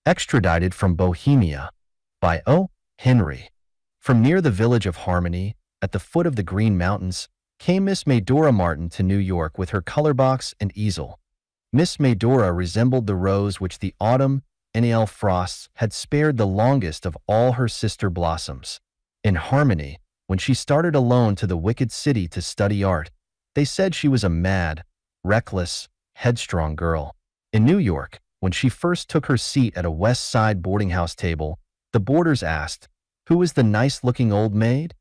Extradited from Bohemia by O. Henry. From near the village of Harmony, at the foot of the Green Mountains, came Miss Medora Martin to New York with her color box and easel. Miss Medora resembled the rose which the autumnal frosts had spared the longest of all her sister blossoms. In Harmony, when she started alone to the wicked city to study art, they said she was a mad, reckless, headstrong girl. In New York, when she first took her seat at a West Side boardinghouse table, the boarders asked, "Who is the nice-looking old maid?"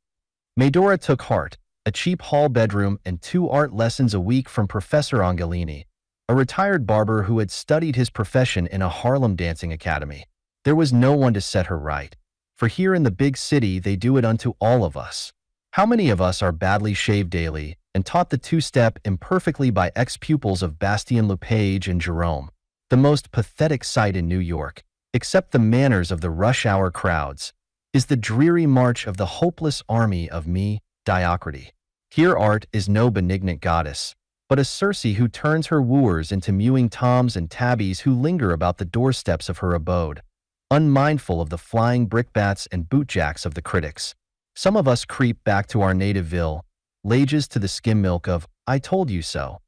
Medora took heart, a cheap hall bedroom and 2 art lessons a week from Professor Angelini, a retired barber who had studied his profession in a Harlem dancing academy. There was no one to set her right, for here in the big city they do it unto all of us. How many of us are badly shaved daily and taught the two-step imperfectly by ex-pupils of Bastien Lepage and Jerome? The most pathetic sight in New York, except the manners of the rush-hour crowds, is the dreary march of the hopeless army of mediocrity. Here art is no benignant goddess, but a Circe who turns her wooers into mewing toms and tabbies who linger about the doorsteps of her abode, unmindful of the flying brickbats and bootjacks of the critics. Some of us creep back to our native ville, lages to the skim milk of "I told you so."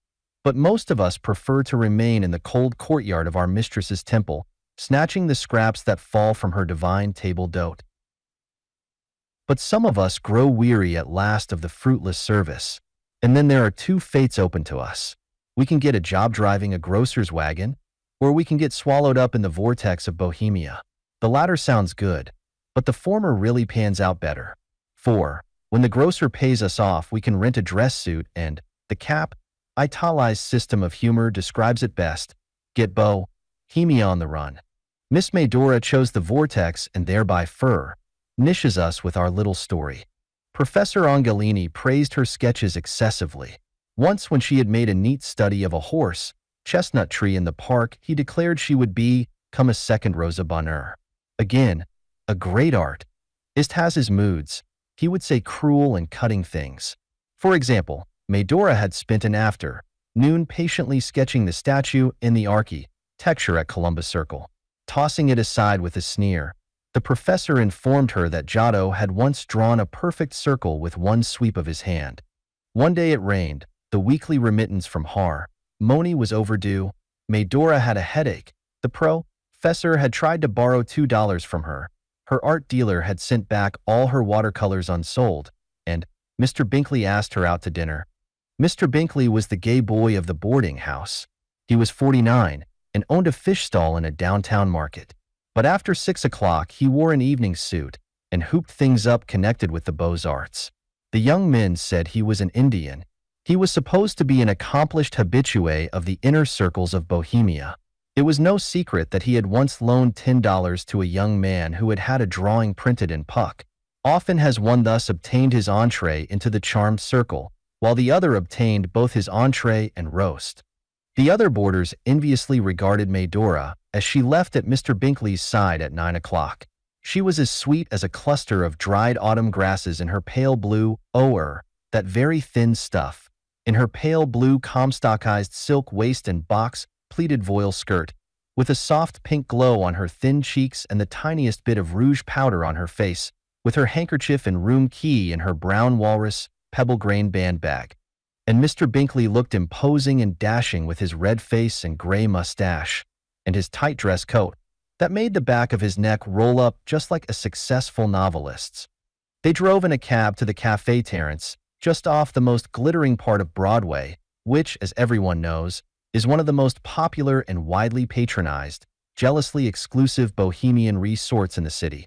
But most of us prefer to remain in the cold courtyard of our mistress's temple, snatching the scraps that fall from her divine table d'hote. But some of us grow weary at last of the fruitless service, and then there are 2 fates open to us. We can get a job driving a grocer's wagon, or we can get swallowed up in the vortex of Bohemia. The latter sounds good, but the former really pans out better. For, when the grocer pays us off, we can rent a dress suit and, the italicized system of humor describes it best, get Bohemia on the run. Miss Medora chose the vortex and thereby furnishes us with our little story. Professor Angelini praised her sketches excessively. Once when she had made a neat study of a horse chestnut tree in the park, he declared she would become a second Rosa Bonheur. Again, a great artist has his moods. He would say cruel and cutting things. For example, Medora had spent an afternoon patiently sketching the statue in the architecture at Columbus Circle. Tossing it aside with a sneer, the professor informed her that Giotto had once drawn a perfect circle with one sweep of his hand. One day it rained, the weekly remittance from Harmony was overdue, Medora had a headache, the professor had tried to borrow $2 from her, her art dealer had sent back all her watercolors unsold, and Mr. Binkley asked her out to dinner. Mr. Binkley was the gay boy of the boarding house. He was 49 and owned a fish stall in a downtown market. But after 6 o'clock he wore an evening suit and hooped things up connected with the Beaux-Arts. The young men said he was an Indian. He was supposed to be an accomplished habitué of the inner circles of Bohemia. It was no secret that he had once loaned $10 to a young man who had had a drawing printed in Puck. Often has one thus obtained his entree into the charmed circle, while the other obtained both his entree and roast. The other boarders enviously regarded Medora as she left at Mr. Binkley's side at 9 o'clock. She was as sweet as a cluster of dried autumn grasses in her pale blue ochre, that very thin stuff, in her pale blue comstockized silk waist and box-pleated voile skirt, with a soft pink glow on her thin cheeks and the tiniest bit of rouge powder on her face, with her handkerchief and room key in her brown walrus, pebble-grain bag. And Mr. Binkley looked imposing and dashing with his red face and gray mustache, and his tight dress coat, that made the back of his neck roll up just like a successful novelist's. They drove in a cab to the Café Terrence, just off the most glittering part of Broadway, which, as everyone knows, is one of the most popular and widely patronized, jealously exclusive bohemian resorts in the city.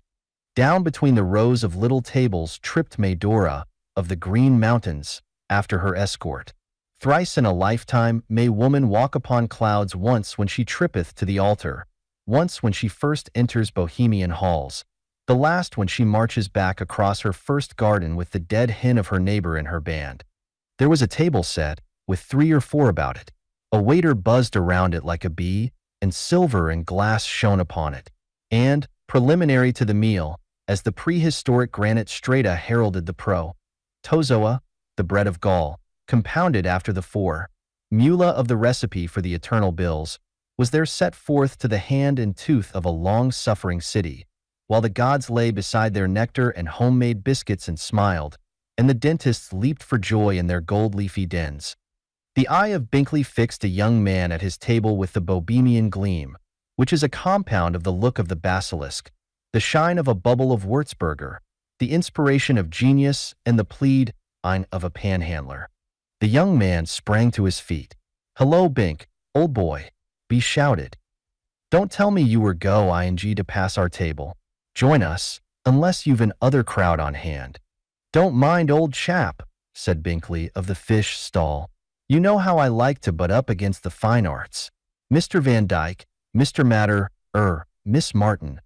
Down between the rows of little tables tripped Medora of the Green Mountains after her escort. Thrice in a lifetime may woman walk upon clouds, once when she trippeth to the altar, once when she first enters Bohemian halls, the last when she marches back across her first garden with the dead hen of her neighbor in her band. There was a table set, with 3 or 4 about it. A waiter buzzed around it like a bee, and silver and glass shone upon it. And, preliminary to the meal, as the prehistoric granite strata heralded the tozoa, the bread of Gaul, compounded after the formula of the recipe for the eternal bills, was there set forth to the hand and tooth of a long-suffering city, while the gods lay beside their nectar and homemade biscuits and smiled, and the dentists leaped for joy in their gold-leafy dens. The eye of Binkley fixed a young man at his table with the Bohemian gleam, which is a compound of the look of the basilisk, the shine of a bubble of Würzburger, the inspiration of genius, and the plead of a panhandler. The young man sprang to his feet. "Hello, Bink, old boy," he shouted. "Don't tell me you were going to pass our table. Join us, unless you've an other crowd on hand." "Don't mind, old chap," said Binkley of the fish stall. "You know how I like to butt up against the fine arts. Mr. Van Dyke, Mr. Matter, Miss Martin,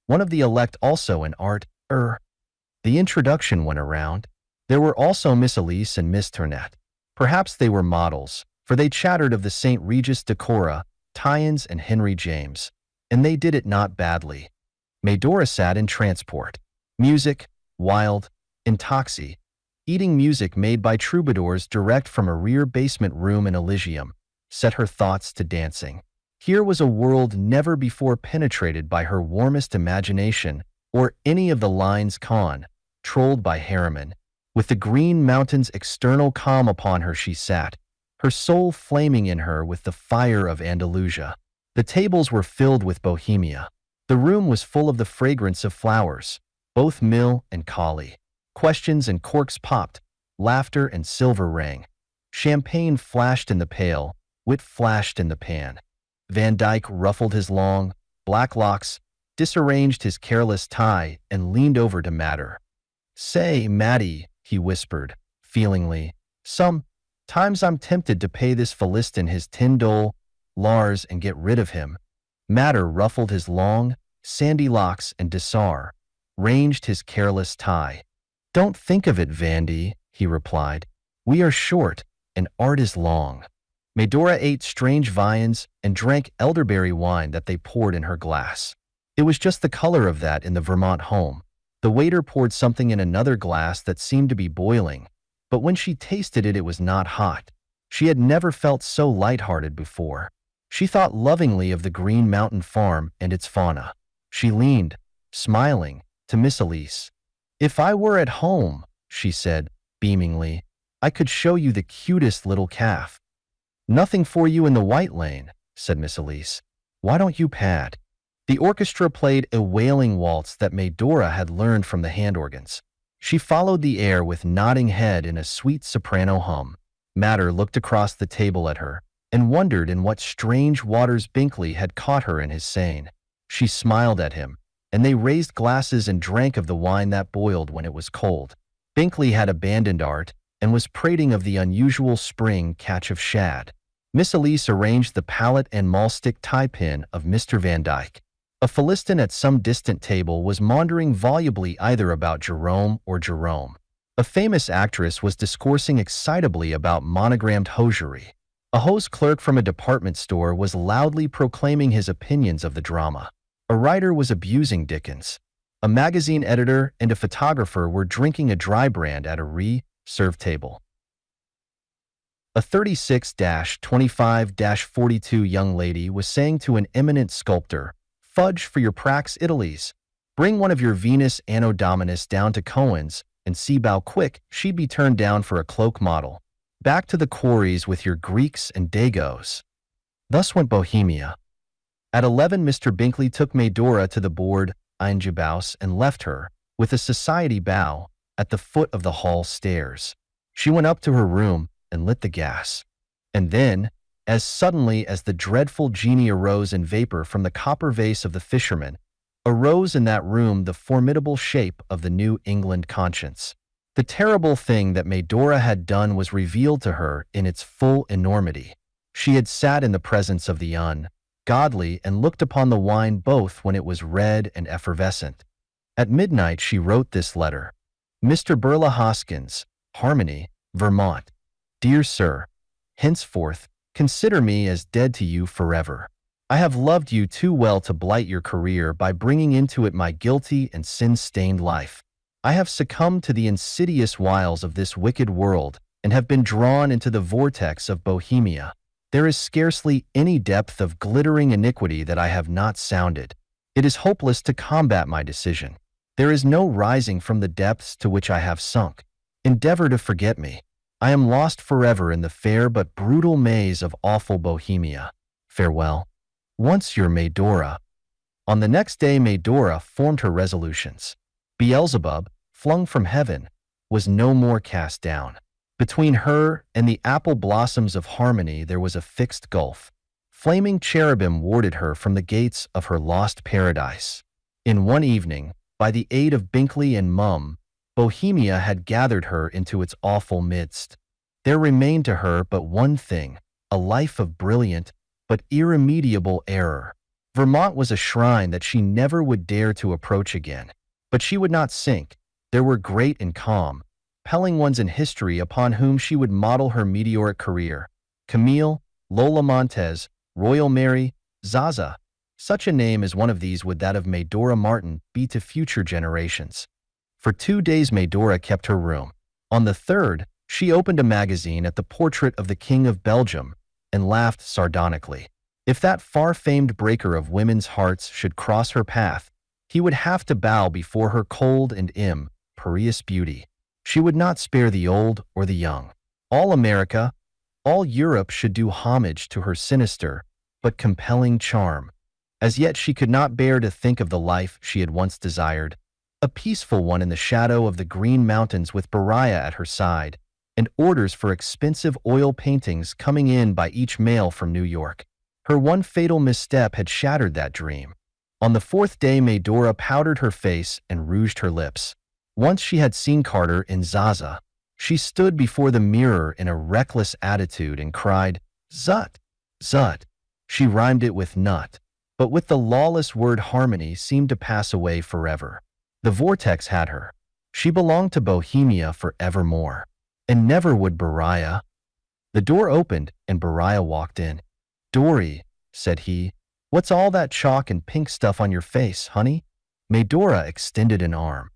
one of the elect also in art, The introduction went around. There were also Miss Elise and Miss Turnette. Perhaps they were models, for they chattered of the St. Regis Decora, Tynes and Henry James, and they did it not badly. Medora sat in transport. Music, wild, intoxy, eating music made by troubadours direct from a rear basement room in Elysium, set her thoughts to dancing. Here was a world never before penetrated by her warmest imagination or any of the lines controlled by Harriman. With the green mountains' external calm upon her she sat, her soul flaming in her with the fire of Andalusia. The tables were filled with Bohemia. The room was full of the fragrance of flowers, both mill and collie. Questions and corks popped, laughter and silver rang. Champagne flashed in the pail, wit flashed in the pan. Van Dyke ruffled his long, black locks, disarranged his careless tie, and leaned over to Matter. "Say, Matty," he whispered, feelingly, "sometimes I'm tempted to pay this Philistin his $10 and get rid of him." Matter ruffled his long, sandy locks and ranged his careless tie. "Don't think of it, Vandy," he replied. "We are short, and art is long." Medora ate strange viands and drank elderberry wine that they poured in her glass. It was just the color of that in the Vermont home. The waiter poured something in another glass that seemed to be boiling, but when she tasted it, it was not hot. She had never felt so light-hearted before. She thought lovingly of the Green Mountain Farm and its fauna. She leaned, smiling, to Miss Elise. "If I were at home," she said, beamingly, "I could show you the cutest little calf." "Nothing for you in the White Lane," said Miss Elise. "Why don't you pad?" The orchestra played a wailing waltz that Medora had learned from the hand organs. She followed the air with nodding head in a sweet soprano hum. Matter looked across the table at her and wondered in what strange waters Binkley had caught her in his seine. She smiled at him, and they raised glasses and drank of the wine that boiled when it was cold. Binkley had abandoned art and was prating of the unusual spring catch of shad. Miss Elise arranged the palette and maulstick tie-pin of Mr. Van Dyke. A Philistin at some distant table was maundering volubly either about Jerome or Jerome. A famous actress was discoursing excitably about monogrammed hosiery. A hose clerk from a department store was loudly proclaiming his opinions of the drama. A writer was abusing Dickens. A magazine editor and a photographer were drinking a dry brand at a served table. A 36-25-42 young lady was saying to an eminent sculptor, "Fudge for your Prax Italies. Bring one of your Venus Anno Dominus down to Cohen's and see bow quick she'd be turned down for a cloak model. Back to the quarries with your Greeks and Dagos." Thus went Bohemia. At 11 Mr. Binkley took Medora to the boardinghouse and left her, with a society bow, at the foot of the hall stairs. She went up to her room and lit the gas. And then, as suddenly as the dreadful genie arose in vapor from the copper vase of the fisherman, arose in that room the formidable shape of the New England conscience. The terrible thing that Medora had done was revealed to her in its full enormity. She had sat in the presence of the ungodly and looked upon the wine both when it was red and effervescent. At midnight she wrote this letter. "Mr. Burla Hoskins, Harmony, Vermont. Dear Sir, henceforth, consider me as dead to you forever. I have loved you too well to blight your career by bringing into it my guilty and sin-stained life. I have succumbed to the insidious wiles of this wicked world and have been drawn into the vortex of Bohemia. There is scarcely any depth of glittering iniquity that I have not sounded. It is hopeless to combat my decision. There is no rising from the depths to which I have sunk. Endeavor to forget me. I am lost forever in the fair but brutal maze of awful Bohemia. Farewell. Once your Medora. On the next day Medora formed her resolutions. Beelzebub, flung from heaven, was no more cast down. Between her and the apple blossoms of harmony there was a fixed gulf. Flaming cherubim warded her from the gates of her lost paradise. In one evening, by the aid of Binkley and Mum, Bohemia had gathered her into its awful midst. There remained to her but one thing, a life of brilliant but irremediable error. Vermont was a shrine that she never would dare to approach again. But she would not sink. There were great and calm, compelling ones in history upon whom she would model her meteoric career. Camille, Lola Montez, Royal Mary, Zaza. Such a name as one of these would that of Medora Martin be to future generations. For 2 days Medora kept her room. On the third, she opened a magazine at the portrait of the King of Belgium and laughed sardonically. If that far-famed breaker of women's hearts should cross her path, he would have to bow before her cold and imperious beauty. She would not spare the old or the young. All America, all Europe should do homage to her sinister but compelling charm. As yet she could not bear to think of the life she had once desired, a peaceful one in the shadow of the Green Mountains with Beriah at her side, and orders for expensive oil paintings coming in by each mail from New York. Her one fatal misstep had shattered that dream. On the fourth day Medora powdered her face and rouged her lips. Once she had seen Carter in Zaza. She stood before the mirror in a reckless attitude and cried, "Zut! Zut!" She rhymed it with nut, but with the lawless word harmony seemed to pass away forever. The vortex had her. She belonged to Bohemia for evermore. And never would Beriah. The door opened and Beriah walked in. "Dory," said he, "what's all that chalk and pink stuff on your face, honey?" Medora extended an arm.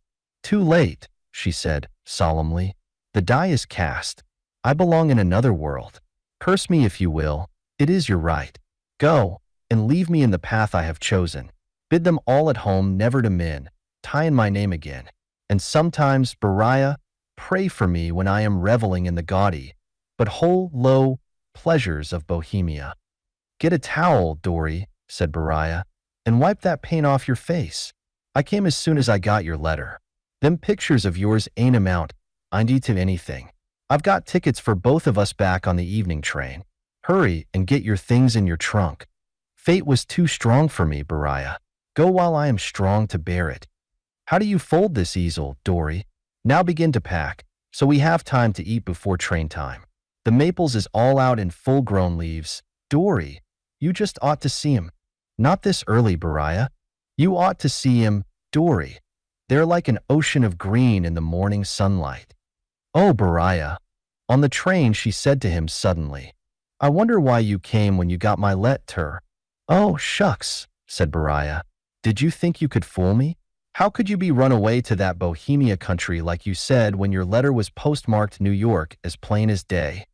"Too late," she said solemnly. "The die is cast. I belong in another world. Curse me if you will. It is your right. Go, and leave me in the path I have chosen. Bid them all at home never to tie in my name again. And sometimes, Beriah, pray for me when I am reveling in the gaudy, but low pleasures of Bohemia." "Get a towel, Dory," said Beriah, "and wipe that paint off your face. I came as soon as I got your letter. Them pictures of yours ain't amount to anything. I've got tickets for both of us back on the evening train. Hurry and get your things in your trunk. Fate was too strong for me, Beriah. Go while I am strong to bear it. How do you fold this easel, Dory? Now begin to pack, so we have time to eat before train time. The maples is all out in full-grown leaves. Dory, you just ought to see 'em. Not this early, Beriah. You ought to see 'em, Dory. They're like an ocean of green in the morning sunlight." "Oh, Beriah." On the train she said to him suddenly, "I wonder why you came when you got my letter." "Oh, shucks," said Beriah. "Did you think you could fool me? How could you be run away to that Bohemia country like you said when your letter was postmarked New York as plain as day?"